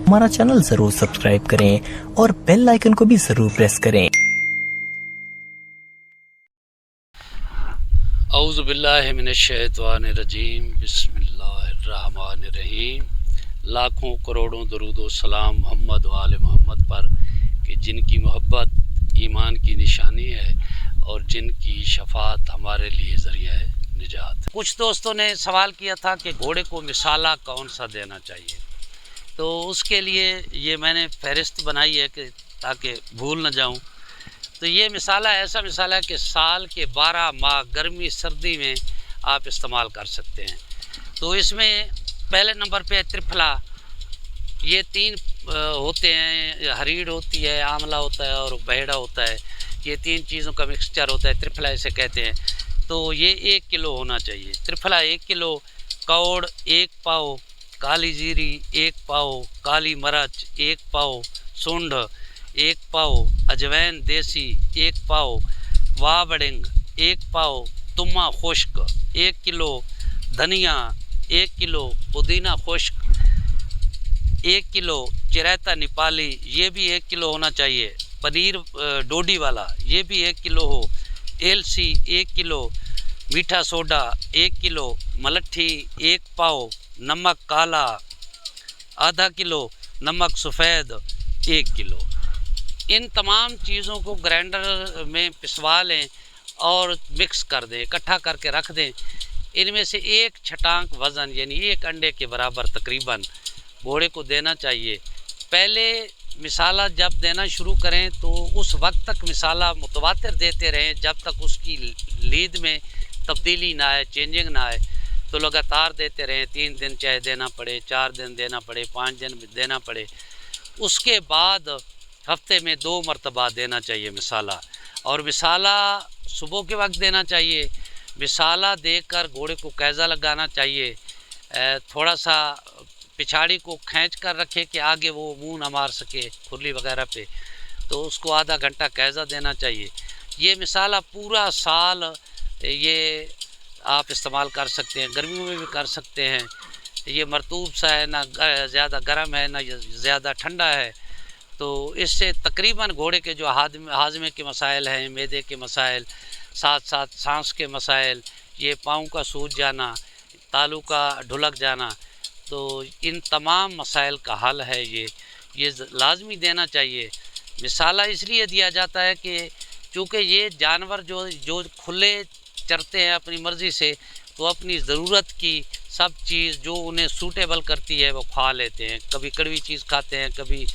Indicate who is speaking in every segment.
Speaker 1: हमारा चैनल जरूर सब्सक्राइब करें और बेल आइकन को भी जरूर प्रेस करें।
Speaker 2: औज़ु बिल्लाहि मिनश्शैतानिर्रजीम बिस्मिल्लाहिर्रहमानिर्रहीम। लाखों करोड़ों दरूद व सलाम मोहम्मद व आले मोहम्मद पर कि जिनकी मोहब्बत ईमान की निशानी है और जिनकी शफात हमारे लिए ज़रिया है निजात। कुछ दोस्तों ने सवाल किया था कि घोड़े को मिसाला कौन सा देना चाहिए, तो उसके लिए ये मैंने फहरिस्त बनाई है कि ताकि भूल न जाऊँ। तो ये मिसाला ऐसा मिसाला है कि साल के 12 माह गर्मी सर्दी में आप इस्तेमाल कर सकते हैं। तो इसमें पहले नंबर पे त्रिफला, ये 3 होते हैं, हरीड़ होती है, आंवला होता है और बहेड़ा होता है। ये 3 चीज़ों का मिक्सचर होता है, त्रिफला इसे कहते हैं। तो ये 1 किलो होना चाहिए। त्रिफला 1 किलो, कौड़ 1 पाव, काली जीरी 1 पाव, काली मिर्च 1 पाव, सूंढ 1 पाव, अजवैन देसी 1 पाव, वाबड़िंग 1 पाव, तुम्मा खुश्क 1 किलो, धनिया 1 किलो, पुदीना खुश्क 1 किलो, चिरैता नेपाली ये भी 1 किलो होना चाहिए, पनीर डोडी वाला ये भी 1 किलो हो, एलसी 1 किलो, मीठा सोडा 1 किलो, मलट्ठी 1 पाव, नमक काला आधा किलो, नमक सफ़ेद 1 किलो। इन तमाम चीज़ों को ग्राइंडर में पिसवा लें और मिक्स कर दें, इकट्ठा करके रख दें। इनमें से 1 छटांक वज़न यानी 1 अंडे के बराबर तकरीबन घोड़े को देना चाहिए। पहले मिसाला जब देना शुरू करें तो उस वक्त तक मिसाला मुतवातिर देते रहें जब तक उसकी लीद में तब्दीली ना आए, चेंजिंग ना आए। तो लगातार देते रहें, 3 दिन चाहे देना पड़े, 4 दिन देना पड़े, 5 दिन देना पड़े। उसके बाद हफ्ते में 2 मरतबा देना चाहिए मिसाला। और मिसाला सुबह के वक्त देना चाहिए। मिसाला देकर घोड़े को कैज़ा लगाना चाहिए। थोड़ा सा पिछाड़ी को खींच कर रखे कि आगे वो मुंह ना मार सके खुरली वगैरह पे, तो उसको आधा घंटा कैज़ा देना चाहिए। ये मिसाला पूरा साल ये आप इस्तेमाल कर सकते हैं, गर्मियों में भी कर सकते हैं। ये मरतूब सा है, ना ज़्यादा गर्म है ना ज़्यादा ठंडा है। तो इससे तकरीबन घोड़े के जो हाजमे के मसाइल हैं, मैदे के मसाइल, साथ साथ सांस के मसाइल, ये पाँव का सूज जाना, तालू का ढुलक जाना, तो इन तमाम मसाइल का हल है ये लाजमी देना चाहिए। मिसाला इसलिए दिया जाता है कि चूँकि ये जानवर जो खुले चरते हैं अपनी मर्ज़ी से, तो अपनी ज़रूरत की सब चीज़ जो उन्हें सूटेबल करती है वो खा लेते हैं। कभी कड़वी चीज़ खाते हैं, कभी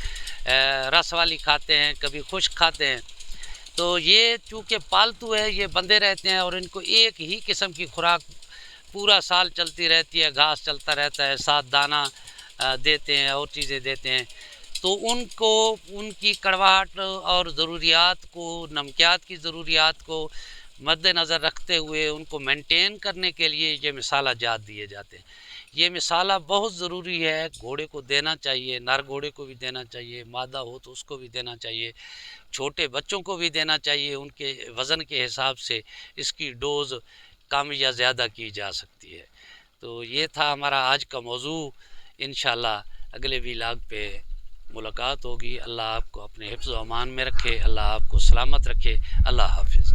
Speaker 2: रस वाली खाते हैं, कभी खुश्क खाते हैं। तो ये चूँकि पालतू है, ये बंधे रहते हैं और इनको एक ही किस्म की खुराक पूरा साल चलती रहती है, घास चलता रहता है, साथ दाना देते हैं और चीज़ें देते हैं। तो उनको उनकी कड़वाहट और ज़रूरियात को, नमकियात की ज़रूरियात को मद्देनज़र रखते हुए उनको मेंटेन करने के लिए ये मिसाला जात दिए जाते हैं। ये मिसाला बहुत ज़रूरी है, घोड़े को देना चाहिए। नर घोड़े को भी देना चाहिए, मादा हो तो उसको भी देना चाहिए, छोटे बच्चों को भी देना चाहिए। उनके वज़न के हिसाब से इसकी डोज़ कम या ज़्यादा की जा सकती है। तो ये था हमारा आज का मौजू। इंशाअल्लाह अगले व्लॉग पे मुलाकात होगी। अल्लाह आपको अपने हिफ्ज़ व अमान में रखे, अल्लाह आपको सलामत रखे। अल्लाह हाफ़िज़।